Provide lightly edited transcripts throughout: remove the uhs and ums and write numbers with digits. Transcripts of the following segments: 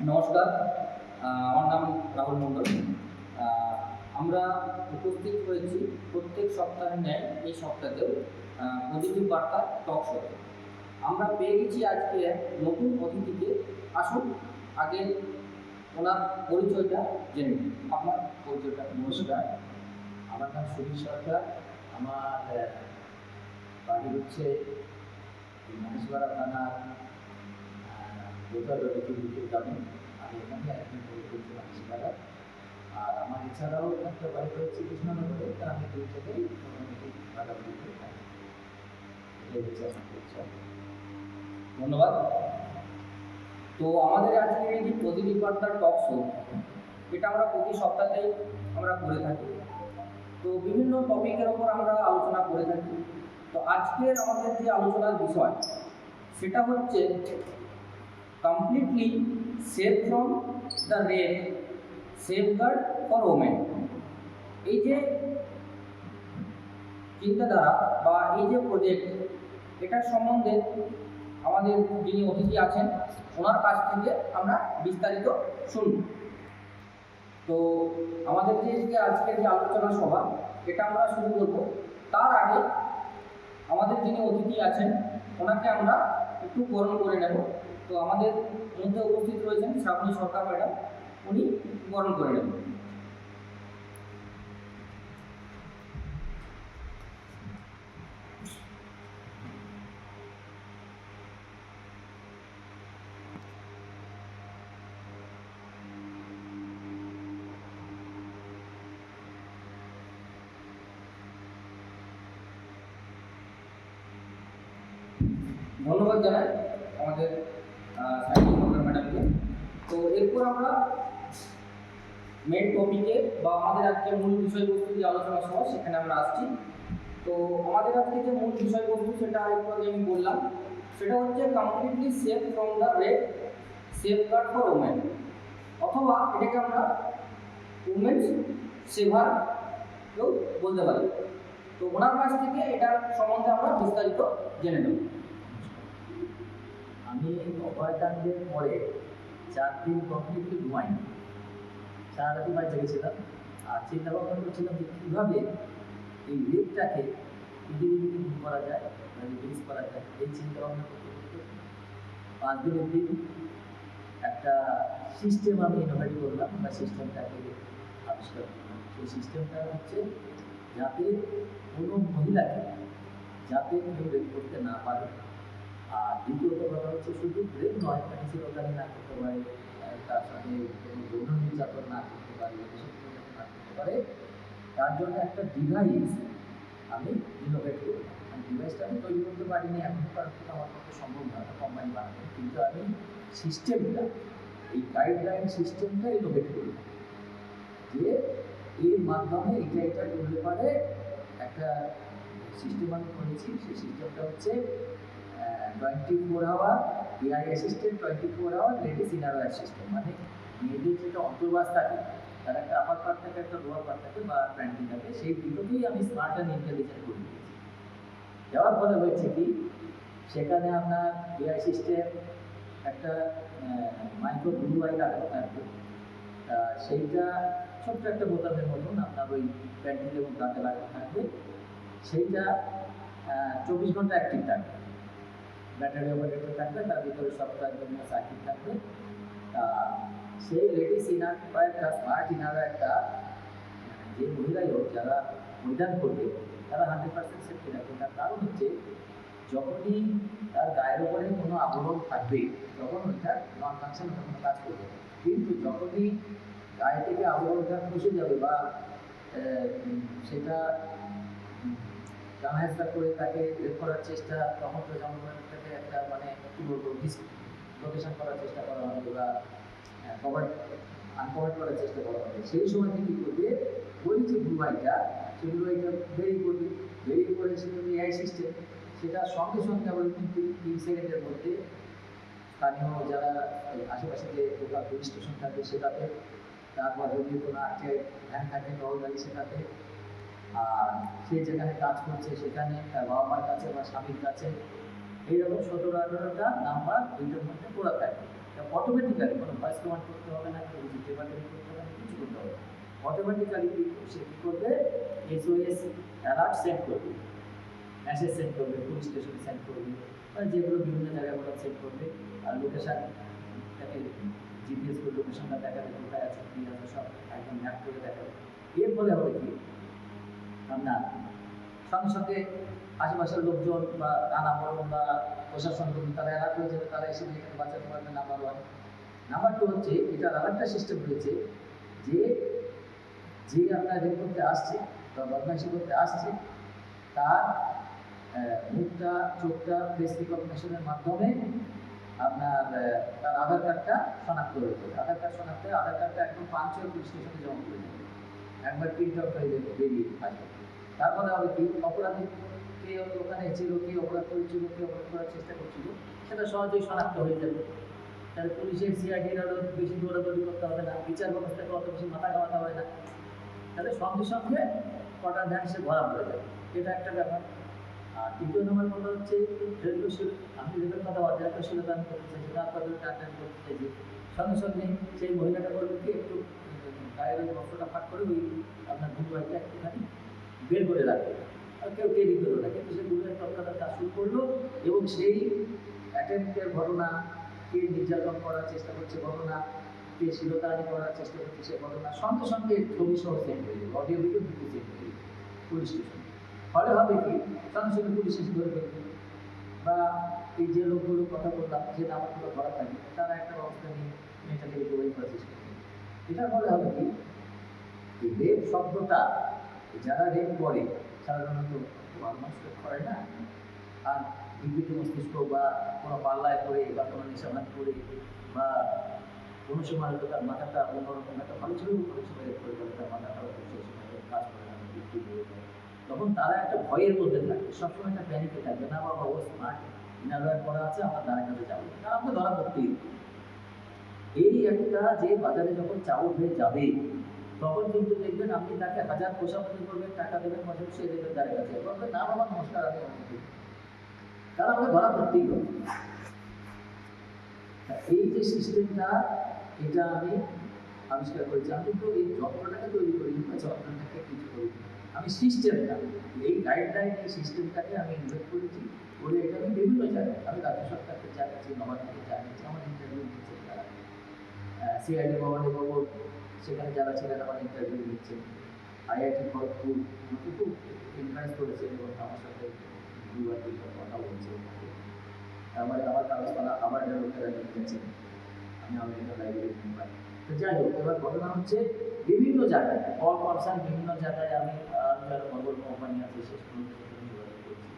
নমস্কার। আমার নাম রাহুল মণ্ডল। আমরা উপস্থিত হয়েছি প্রত্যেক সপ্তাহের ন্যায় এই সপ্তাহেতেও পজিটিভ বার্তা টক শোতে। আমরা পেয়ে গেছি আজকে এক নতুন অতিথিকে। আসুন আগে ওনার পরিচয়টা জেনে নিন। আপনার পরিচয়টা। নমস্কার, আমার নাম সুনীল সরকার। আমার বাড়ি হচ্ছে মহেশপাড়া থানার গোদাবরী গ্রামে। আমি এখানে একজন করছি মহেশপাড়া। আর আমার এছাড়াও একটা বাড়ি রয়েছে কৃষ্ণনগরে, তা আমি দুই থেকেই মোটামুটি বাড়াবাড়ি করে থাকি। এটাই হচ্ছে আমার পরিচয়। ধন্যবাদ। তো আমাদের আজকের এই যে পজিটিভ বার্তার টক শো, এটা আমরা প্রতি সপ্তাহেই আমরা করে থাকি। তো বিভিন্ন টপিকের ওপর আমরা আলোচনা করে থাকি। তো আজকের আমাদের যে আলোচনার বিষয় সেটা হচ্ছে completely save from the rape, safeguard for women. এই যে চিন্তাধারা বা এই যে প্রজেক্ট, এটার সম্বন্ধে আমাদের যিনি অতিথি আছেন ওনার কাছ থেকে আমরা বিস্তারিত শুনব। তো আমাদের যে আজকের যে আলোচনা সভা, এটা আমরা শুরু করব। তার আগে আমাদের যিনি অতিথি আছেন ওনাকে আমরা একটু বরণ করে নেব। তো আমাদের মধ্যে উপস্থিত রয়েছেন শ্রাবণী সরকার ম্যাডাম, উনি বরণ করে নেব। ধন্যবাদ জানাই আমাদের শ্রাবণী সরকার ম্যাডামকে। তো এরপর আমরা মেন টপিকে বা আমাদের আজকে মূল বিষয়বস্তু যে আলোচনা সভা সেখানে আমরা আসছি। তো আমাদের আজকে যে মূল বিষয়বস্তু সেটা আরেকটু আগে আমি বললাম, সেটা হচ্ছে completely safe from the rape, safeguard for women, অথবা এটাকে আমরা উমেন্স সেভার কেউ বলতে পারি। তো ওনার কাছ থেকে এটার সম্বন্ধে আমরা বিস্তারিত জেনে নেব। আমি অভয়কাণ্ডের পরে 4 দিন কমপ্লিটলি ঘুমাইনি, সারারাতি বাড়ি জেগেছিলাম। আর চিন্তা ভাবনা করছিলাম যে কীভাবে এই রেপটাকে দূর করা যায়, রিলিজ করা যায়। এই চিন্তা ভাবনা করতে করতে 5 দিনের দিন একটা সিস্টেম আমি ইনোভেট করলাম, বা সিস্টেমটাকে আবিষ্কার করলাম। সেই সিস্টেমটা হচ্ছে যাতে কোনো মহিলাকে যাতে কেউ রেপ করতে না পারে। আর দ্বিতীয়ত কথা হচ্ছে শুধু রেপ নয়, তাকে চিরকালই না করতে পারে, তার সাথে কোনো যৌন নির্যাতন না করতে পারে, এসব না করতে পারে, তার জন্য একটা ডিভাইস আমি ইনোভেট করলাম। ডিভাইসটা আমি তৈরি করতে পারিনি, এখনও পর্যন্ত আমার পক্ষে সম্ভব নয় কোম্পানি বানানো, কিন্তু আমি সিস্টেমটা, এই গাইডলাইন সিস্টেমটা ইনোভেট করলাম যে এর মাধ্যমে এটা করতে পারে। একটা সিস্টেম আমি করেছি, সেই সিস্টেমটা হচ্ছে 24 hour AI assistant, 24 hour ladies innerwear system. মানে মেয়েদের যেটা অন্তর্বাস থাকে, তার একটা আপার পার্ট থাকে, একটা লোয়ার পার্ট থাকে বা প্যান্টি থাকে, সেই দুটোকেই আমি স্মার্ট অ্যান্ড ইন্টেলিজেন্ট করে দিয়েছি। দেওয়ার ফলে হয়েছে কি, সেখানে আপনার এআই সিস্টেম একটা মাইক্রো ব্লু আই লাগানো থাকবে। সেইটা ছোট্ট একটা বোতামের মতন আপনার ওই প্যান্টিতে এবং দাঁতে লাগানো থাকবে। সেইটা 24 ঘন্টা অ্যাক্টিভ থাকবে, ব্যাটারি অপারেটর থাকবে, তার ভিতরে সফটওয়্যার জন্য সার্কিট থাকবে। সেই লেডিস ইনারওয়্যারটা, স্মার্ট ইনারওয়্যারটা যে মহিলাই হোক যারা পরিধান করবে তারা 100% সেফটি রাখবে। তার কারণ হচ্ছে যখনই তার গায়ের উপরে কোনো আবরণ থাকবে তখন ওইটা নন ফাংশন কোনো কাজ করবে। কিন্তু যখনই গায়ে থেকে আবরণটা খসে যাবে বা সেটা জানাহেস্তা করে তাকে রেপ করার চেষ্টা, তখন তো যেমন তাকে একটা মানে কী বলবো ডিসলোকেশন করার চেষ্টা করা হবে বা আনকভার করার চেষ্টা করা হবে। সেই সময় কী করবে, ওই যে ব্লু আইটা, সেই ব্লু আইটা বেরিয়ে পড়বে। বেরিয়ে পড়ে সেটা এআই সিস্টেম, সেটা সঙ্গে সঙ্গে আবার 3 সেকেন্ডের মধ্যে স্থানীয় যারা আশেপাশে যে লোকাল পুলিশ স্টেশন থাকে সেটাতে, তারপর যদি কোনো আটকে ভ্যান থাকে টহলদারি সেটাতে, আর সে যেখানে কাজ করছে সেখানে তার বাবা মার কাছে বা স্বামীর কাছে, এইরকম 17-18টা নাম্বার দুইটার মধ্যে পড়া থাকে। অটোমেটিক্যালি কোনো ভয়েস কমান্ড করতে হবে না, কেউ কিছু পেপার করতে হবে না, কিছু করতে হবে না। অটোমেটিক্যালি সে কী করবে, SOS অ্যালার্ট সেন্ড করবে, মেসেজ সেন্ড করবে, পুলিশ স্টেশনে সেন্ড করবে, বা যেগুলো বিভিন্ন জায়গাগুলো সেন্ড করবে। আর লোকেশান তাকে জিপিএস করে লোকেশনটা দেখাবে, কোথায় আছে কী আছে সব একদম ম্যাপ করে দেখাবে। এর ফলে হবে কি, আপনার সঙ্গে সঙ্গে আশেপাশের লোকজন বা নানা বরণ বা প্রশাসন কর্মী তারা অ্যালার্ট হয়ে যাবে, তারা এসে মেয়েটাকে বাঁচাতে পারবে। Number one. নাম্বার টু হচ্ছে, এটার আরেকটা সিস্টেম রয়েছে যে যে আপনার রেপ করতে আসছে বা বদমাইশি করতে আসছে, তার মুখটা, চোখটা ফেস রিকগনিশনের মাধ্যমে আপনার তার আধার কার্ডটা শনাক্ত হয়ে যাবে। আধার কার্ড শনাক্ত হয়ে আধার কার্ডটা একদম পাঞ্চ হয়ে পুলিশ স্টেশনে জমা করে দেবে, একবার প্রিন্ট আউট হয়ে যাবে, বেরিয়ে আসবে। তারপরে হবে কি, অপরাধী কে ওখানে ছিল, কে অপরাধ করেছিল, কে অপরাধ করার চেষ্টা করছিল, সেটা সহজেই শনাক্ত হয়ে যাবে। তাহলে পুলিশের সিআইডির আরও বেশি দৌড়াদৌড়ি করতে হবে না, বিচার ব্যবস্থাকে অত বেশি মাথা ঘামাতে হবে না। তাহলে সঙ্গে সঙ্গে কটা ধ্যান সে ধরা পড়ে যাবে, এটা একটা ব্যাপার। আর দ্বিতীয় নম্বর কথা হচ্ছে রেলশীল। আমি রেলের কথা অধ্যায়নশীলতা আমি করতে চাইছি, তার কথা টাটা করতে চাইছি। সঙ্গে সঙ্গে সেই মহিলাটা বলবে কি, একটু গায়ের ওই বস্ত্রটা ফাঁক করে ওই আপনার দুবাইটা একটুখানি বের করে রাখবে, আর কেউ টেরি করলো না, কিন্তু সে দুবাই তৎক্ষণাৎ কাজ শুরু করলো। এবং সেই অ্যাটেম্পটের ঘটনা, কে নির্যাতন করার চেষ্টা করছে ঘটনা, কে শিরোতাহানি করার চেষ্টা করছে সে ঘটনা সঙ্গে সঙ্গে ছবি সহ সেন্ড হয়ে যাবে, অডিও ভিডিও দুটো সেন্ড হয়ে যাবে পুলিশ স্টেশনে। ফলে হবে কি, সঙ্গে সঙ্গে পুলিশ এসে ধরে ফেলবে, বা এই যে লোকগুলো কথা বললাম যে নামগুলো ধরা থাকে, তারা একটা ব্যবস্থা নিয়ে মেয়েটাকে রিকভারি করার চেষ্টা করবে। এটার ফলে হবে কি, এই রেপ শব্দটা যারা রেপ করে সাধারণত ভালো মানুষ করে না, আর বিকৃত মস্তিষ্ক বা কোনো পাল্লায় পড়ে বা কোনো নেশাভান করে বা কোনো সময় হয়তো তার মাথাটা অন্যরকম একটা ভালো ছিল, কোনো সময় রেপ করে ফেলে তার মাথা খারাপ হচ্ছে, সময় কাজ করে না, বিক্রি হয়ে যায়। তখন তারা একটা ভয়ের মধ্যে থাকে, সবসময় একটা প্যানিকে থাকবে, না বাবা ও স্মার্ট, ইনারওয়্যার করা আছে, আমার দ্বারের কাছে যাবো, তারা আমাকে ধরা করতেই হবে। এই একটা যে বাজারে যখন চাউল হয়ে যাবে, তখন কিন্তু দেখবেন আপনি তাকে হাজার খোসামতি করবেন, টাকা দেবেন, মাসে সে দেবেন দ্বারের কাছে, বলবেন না বাবা নমস্কার, আমি অনেক, তারা আমাকে ধরা করতেই হবে। এই যে সিস্টেমটা, এটা আমি আবিষ্কার করেছি। আমি কিন্তু এই যন্ত্রটাকে তৈরি করিনি বা যন্ত্রটাকে কিছু করিনি, আমি সিস্টেমটা, এই গাইডলাইন, এই সিস্টেমটাকে আমি ইনভেস্ট করেছি। করে এটা আমি বিভিন্ন জায়গায়, আমি রাজ্য সরকারকে জানিয়েছি, নবান্নকে জানিয়েছি, আমার ইন্টারভিউ নিচ্ছে তারা, সিআইডি ভবনে ভবন, সেখানে যারা ছিলেন আমার ইন্টারভিউ নিচ্ছেন। IIT খড়গপুর আমাকে খুব এনকারেজ করেছে এবং আমার সাথে দুবার তিনবার কথা বলছে। আমার কাগজপালা আবার লোকেরা নিয়ে গেছেন, আমি আমেরিকান লাইব্রেরি মেম্বার। তো যাই হোক, এবার ঘটনা হচ্ছে বিভিন্ন জায়গায় অল পার্সন, বিভিন্ন জায়গায় আমি যারা বড় বড় কোম্পানি আছে সেগুলো যোগাযোগ করছি,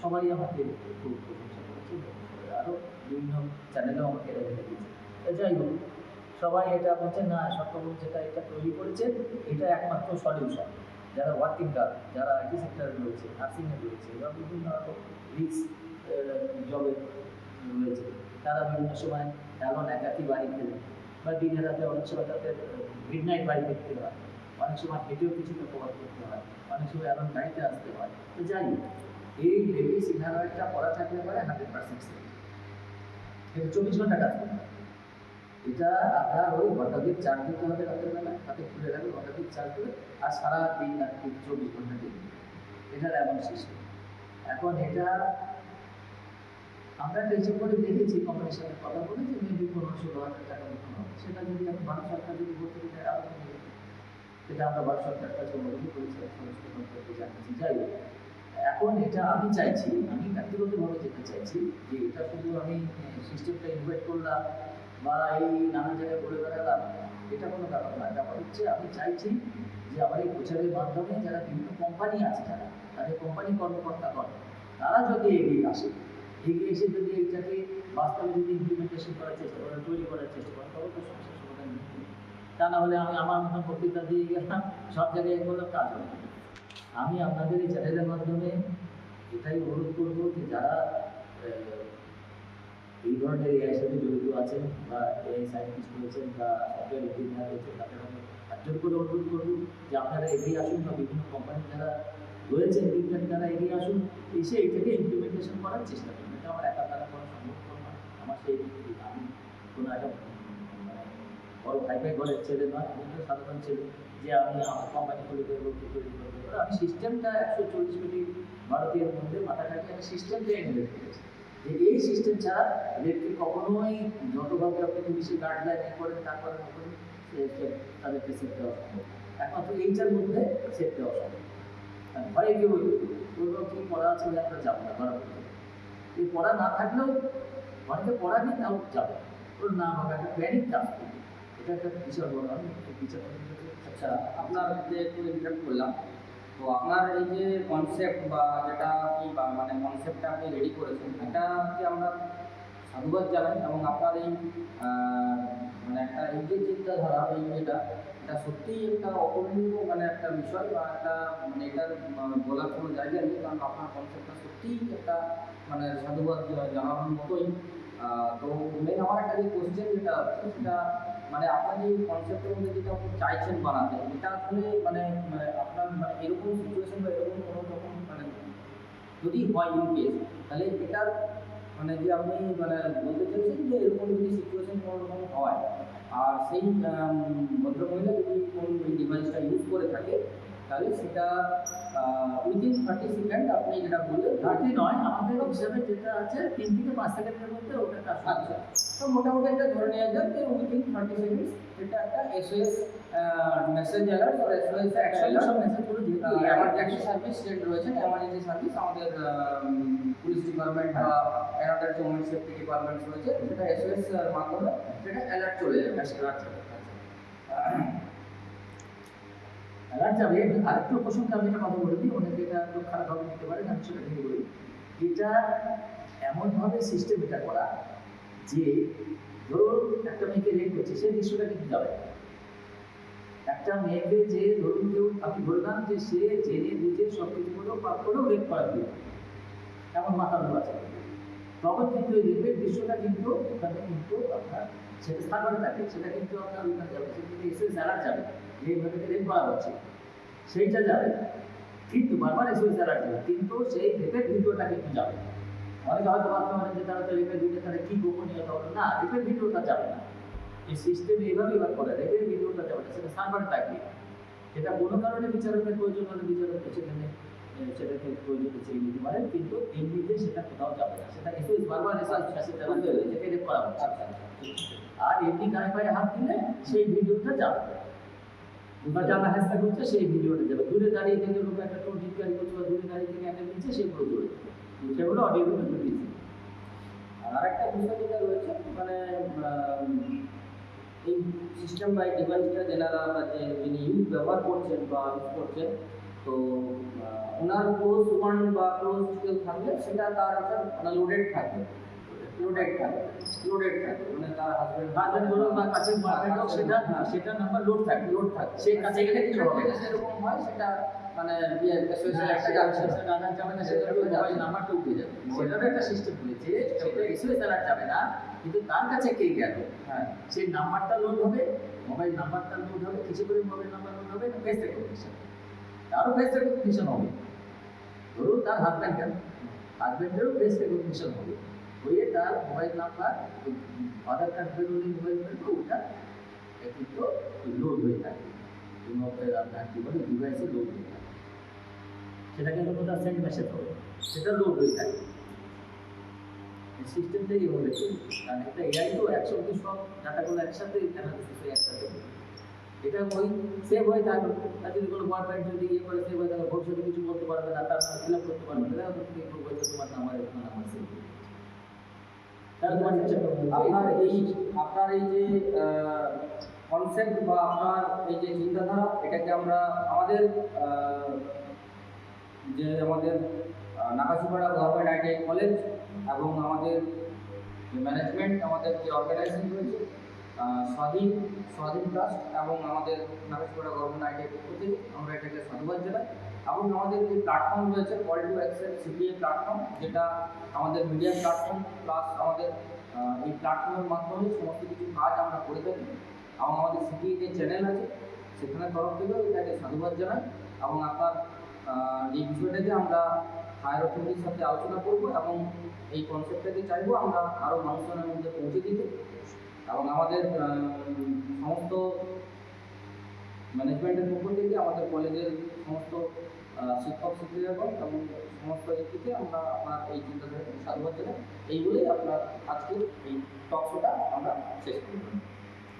সবাই আমাকে খুব প্রশংসা করেছে, আরও বিভিন্ন চ্যানেলেও আমাকে এটা দেখে দিয়েছে। তো যাই হোক, সবাই এটা বলছে না, সরকার যেটা এটা তৈরি করেছে এটা একমাত্র সলিউশন। যারা ওয়ার্কিং কার, যারা আইটি সেক্টরে রয়েছে, নার্সিংয়ে রয়েছে, বা বিভিন্ন রিস্ক জবে রয়েছে, তারা বিভিন্ন সময় এমন একাকি বাড়ি ফেলে, বা দিনের রাতে অনেক সময় তাদের মিড নাইট বাড়ি ফিরতে হয়, অনেক সময় হেঁটেও কিছুটা প্রভাব করতে হয়, অনেক সময় এমন গাড়িতে আসতে হয়। তো যাই হোক, এই লেডি সিনারোটা পড়া থাকলে পরে 100% সেফ। এটা 24 ঘন্টা কাজ করতে হয়। এটা আপনার ওই ঘণ্টাধিক চার্জ দিতে হবে রাতের বেলা, তাতে খুলে রাখবে ঘণ্টাধিক চার্জ করে, আর সারা দিন আর কি 24 ঘন্টা দিন, এটার এমন সিস্টেম। এখন এটা আমরা একটা হিসেব করে দেখেছি, কোম্পানির সাথে কথা বলে, যে মেবি 15-16 হাজার টাকা মতন হবে। সেটা যদি আমি ভারত সরকার যদি করতে চাই আরও কমে যেত, সেটা আমরা ভারত সরকারের কাছে অনুরোধ করেছি, সমস্ত মন্ত্রীকে জানিয়েছি। যাই হোক, এখন এটা আমি চাইছি, আমি ব্যক্তিগতভাবে যেতে চাইছি যে এটা শুধু আমি সিস্টেমটা ইনভাইট করলাম বা এই নানা জায়গায় ঘুরে বেড়ালাম, এটা কোনো ব্যাপার নয়। ব্যাপার হচ্ছে আমি চাইছি যে আমার এই প্রচারের মাধ্যমে যারা বিভিন্ন কোম্পানি আছে, যারা তাদের কোম্পানি কর্মকর্তাগণ, তারা যদি এগিয়ে আসে, এগিয়ে এসে যদি এইটাকে বাস্তবে যদি ইমপ্লিমেন্টেশন করার চেষ্টা করেন, তৈরি করার চেষ্টা করেন, তবে তো সমস্যার সমাধান নিশ্চিত। তা না হলে আমি আমার মতন বক্তৃতা দিয়ে গেলাম, সব জায়গায় এগুলো কাজ হবে না। আমি আপনাদের এই চ্যানেলের মাধ্যমে এটাই অনুরোধ করবো যে যারা এই ধরনের এআই সাথে জড়িত আছেন বা এআই সায়েন্টিস্ট রয়েছেন বা সফটওয়্যার ইঞ্জিনিয়ার রয়েছেন, তাদের আমি হাত করে অনুরোধ করবো যে আপনারা এগিয়ে আসুন, বা বিভিন্ন কোম্পানি যারা রয়েছেন বিজ্ঞান, তারা এগিয়ে আসুন, এসে এটাকে ইমপ্লিমেন্টেশন করার চেষ্টা করুন। এটা আমার একা দ্বারা করা সম্ভব নয়, আমার সেই আমি কোনো একটা মানে বড় হাইফাই ঘরের ছেলে নয়, আমি তো সাধারণ ছেলে যে আমি আমার কোম্পানি খুলে দেবো কি করে দেবো। আমি সিস্টেমটা 140 কোটি ভারতীয়ের মধ্যে মাথা খাটিয়ে আমি সিস্টেমটা এনে রেখে গেছি যে এই সিস্টেম ছাড়া ইলেকট্রিক কখনোই যতভাবে আপনি পুলিশের গাইডলাইন এ করেন তারপরে না করেন তাদেরকে সেট দেওয়া সম্ভব, একমাত্র এইটার মধ্যে সেট দেওয়া সম্ভব। ভয়ে কেউ বলবো কি পড়া আছে বলে আমরা যাবো না ধরা পড়বে, এই পড়া না থাকলেও অনেকে পড়া নেই তাও যাবে, ওর না হবে একটা প্ল্যানিং কাজ করবে, এটা একটা বিশাল বড় আমি বিচার। আচ্ছা, আপনার যে একটু ইন্টারাপ্ট করলাম, তো আপনার এই যে কনসেপ্ট বা যেটা কি বা মানে কনসেপ্টটা আপনি রেডি করেছেন, এটাকে আমরা সাধুবাদ জানাই। এবং আপনার এই মানে একটা এই যে চিন্তাধারা, এই এটা সত্যিই একটা অপূর্ব মানে একটা বিষয় বা একটা মানে এটার বলার কোনো জায়গা নেই, কারণ আপনার কনসেপ্টটা সত্যিই একটা মানে সাধুবাদ জানানোর মতোই। তো মেন আমার একটা যে কোশ্চেন যেটা হচ্ছে সেটা মানে আপনার যে কনসেপ্টের মধ্যে যেটা আপনি চাইছেন বানাতে, এটা আসলে মানে মানে আপনার মানে এরকম সিচুয়েশন বা এরকম কোনো রকম মানে যদি হয় ইন কেস, তাহলে এটার মানে যে আপনি মানে বলতে চাইছেন যে এরকম যদি সিচুয়েশন কোনো রকম হয় আর সেই ভদ্রমহিলা যদি কোন ডিভাইসটা ইউজ করে থাকে, তাহলে সেটা উইদিন 30 সেকেন্ড আপনি যেটা বললেন 30 নয়, আমাদের হিসাবে যেটা আছে 3 থেকে 5 সেকেন্ডের মধ্যে ওটা কাজ করবে। আচ্ছা, তো মোটামুটি একটা ধরে নেওয়া যাক যে উইদিন 30 সেকেন্ডস এটা একটা এসওএস মেসেজ অ্যালার্ট আর এসওএস অ্যাকচুয়ালি সব মেসেজগুলো যেহেতু এমার্জেন্সি সার্ভিস যেটা রয়েছে, এমার্জেন্সি সার্ভিস আমাদের পুলিশ ডিপার্টমেন্ট বা অ্যানাদার যে ওমেন সেফটি ডিপার্টমেন্ট রয়েছে, সেটা এসওএস এর মাধ্যমে সেটা অ্যালার্ট চলে যাবে। অ্যালার্ট যাবে। আরেকটু প্রসঙ্গে আমি একটা কথা বলে দিই, অনেকে এটা একটু খারাপভাবে নিতে পারে, আমি সেটা নিয়ে বলি। এটা এমনভাবে সিস্টেম এটা করা যে ধরুন একটা মেয়েকে রেপ করছে, সেই দৃশ্যটা কিন্তু যাবে না। একটা মেয়েকে যে ধরুন কেউ আপনি বললাম যে সে জেনে বুঝে সব কিছু করেও পাপ করেও রেপ করা দিয়ে এমন মাথা ধরা আছে, তখন কিন্তু এই রেপের দৃশ্যটা কিন্তু ওখানে কিন্তু আপনার সেটা স্থাপনে থাকে, সেটা কিন্তু আপনার ওইখানে যাবে, সেটা কিন্তু এসএস অ্যালার্ট যাবে, এই মেয়েটাকে রেপ করা হচ্ছে সেইটা যাবে, কিন্তু বারবার এসএস অ্যালার্ট যাবে, কিন্তু সেই রেপের ভিডিওটা কিন্তু যাবে না। অনেকে হয়তো ভাবতে পারেন যে তারা তো রেপের ভিডিও তাহলে কি গোপনীয়তা হলো, না, রেপের ভিডিওটা যাবে না। এই সিস্টেম এইভাবে এবার করে, রেপের ভিডিওটা যাবে না, সেটা সার্ভারে থাকবে। এটা কোনো কারণে বিচারকের প্রয়োজন হলে বিচারক সেখানে সেটাকে প্রয়োজনে চেয়ে নিতে পারেন, কিন্তু এমনিতে সেটা কোথাও যাবে না, সেটা এসএস বারবার এসএস মেসেজ যাবে যেটাকে রেপ করা হচ্ছে। আর এমনি গায়ে পায়ে হাত দিলে সেই ভিডিওটা যাবে, বা যারা হ্যাশট্যাগ হচ্ছে সেই ভিডিওটা যাবে, দূরে দাঁড়িয়ে থেকে লোক একটা টোন চিৎকার করছে বা দূরে দাঁড়িয়ে থেকে একটা নিচ্ছে, সেগুলো চলে যাবে, সেগুলো অডিও ভিডিও দিয়েছে। আর আরেকটা বিষয় যেটা রয়েছে মানে এই সিস্টেম বা এই ডিভাইসটা যেনারা বা যে যিনি ইউজ ব্যবহার করছেন বা ইউজ করছেন, তো ওনার ক্লোজ ওয়ান বা ক্লোজ কেউ থাকলে সেটা তার একটা মানে লোডেড থাকবে, মানে তার হাজবেন্ড বলুন বা কাছের বয়ফ্রেন্ড হোক, সেটা সেটা নাম্বার লোড থাকবে, সে কাছে গেলে কিছু হবে না। সেরকম হয় সেটা মানে একটা যাচ্ছে গান যাবে না, সেটা মোবাইল নাম্বারটা উঠে যাবে, সেটারও একটা সিস্টেম রয়েছে, সেটা এসএস অ্যালার্ট যাবে না, কিন্তু তার কাছে কে গেল, হ্যাঁ, সেই নাম্বারটা লোড হবে, মোবাইল নাম্বারটা লোড হবে, কিছু করে মোবাইল নাম্বার লোড হবে, ফেস রেকগনিশন, তারও ফেস রেকগনিশন হবে। ধরুন তার হাজব্যান্ড গেল, হাজব্যান্ডেরও ফেস রেকগনিশন হবে, হয়ে তার মোবাইল নাম্বার আধার কার্ড বেরোলে মোবাইল বেরোবে, ওটা কিন্তু লোড হয়ে থাকে, আপনার কি বলে ডিভাইসে লোড হয়ে থাকে, সেটা কিন্তু কোথাও সেন্ড মেসেজ হবে, সেটা লোড হয়ে থাকে। সিস্টেমটা এইভাবে চলবে, কারণ একটা এআই তো একসঙ্গে সব ডাটাগুলো একসাথে অ্যানালিসিস একসাথে, এটা ওই সেভ হয়ে থাকবে। আর যদি কোনো বয়ফ্রেন্ড যদি ইয়ে করে সেভ হয়ে থাকে, ভবিষ্যতে কিছু বলতে পারবে না, তার নাম ফিল আপ করতে পারবে না, তুমি বলবে তোমার নাম্বার এরকম নাম্বার সেভ করে আপনার এই যে কনসেপ্ট বা আপনার এই যে চিন্তাধারা, এটাকে আমরা আমাদের যে আমাদের নাকাশিপাড়া গভর্নমেন্ট আইটিআই কলেজ এবং আমাদের যে ম্যানেজমেন্ট, আমাদের যে অর্গানাইজেশন রয়েছে স্বাধীন ট্রাস্ট এবং আমাদের নাকাশিপাড়া গভর্নমেন্ট আইটিআই পক্ষ থেকে আমরা এটাকে সাধুবাদ জানাই। এবং আমাদের যে প্ল্যাটফর্ম রয়েছে call to access CPA platform, যেটা আমাদের মিডিয়া প্ল্যাটফর্ম প্লাস আমাদের এই প্ল্যাটফর্মের মাধ্যমে সমস্ত কিছু কাজ আমরা করে থাকি, এবং আমাদের সিপিএ যে চ্যানেল আছে সেখানের তরফ থেকেও এটাকে সাধুবাদ জানাই। এবং আপনার এই বিষয়টাকে আমরা হায়ার অথরিটির সাথে আলোচনা করব এবং এই কনসেপ্টটাকে চাইবো আমরা আরও মানুষজনের মধ্যে পৌঁছে দিতে। এবং আমাদের সমস্ত ম্যানেজমেন্টের পক্ষ থেকে আমাদের কলেজের সমস্ত শিক্ষক শিক্ষিকাগণ এবং সমস্ত ব্যক্তিকে আমরা আপনার এই চিন্তাধারাকে সাধুবাদ জানাই। এই বলেই আপনার আজকের এই টক শোটা আমরা শেষ করি।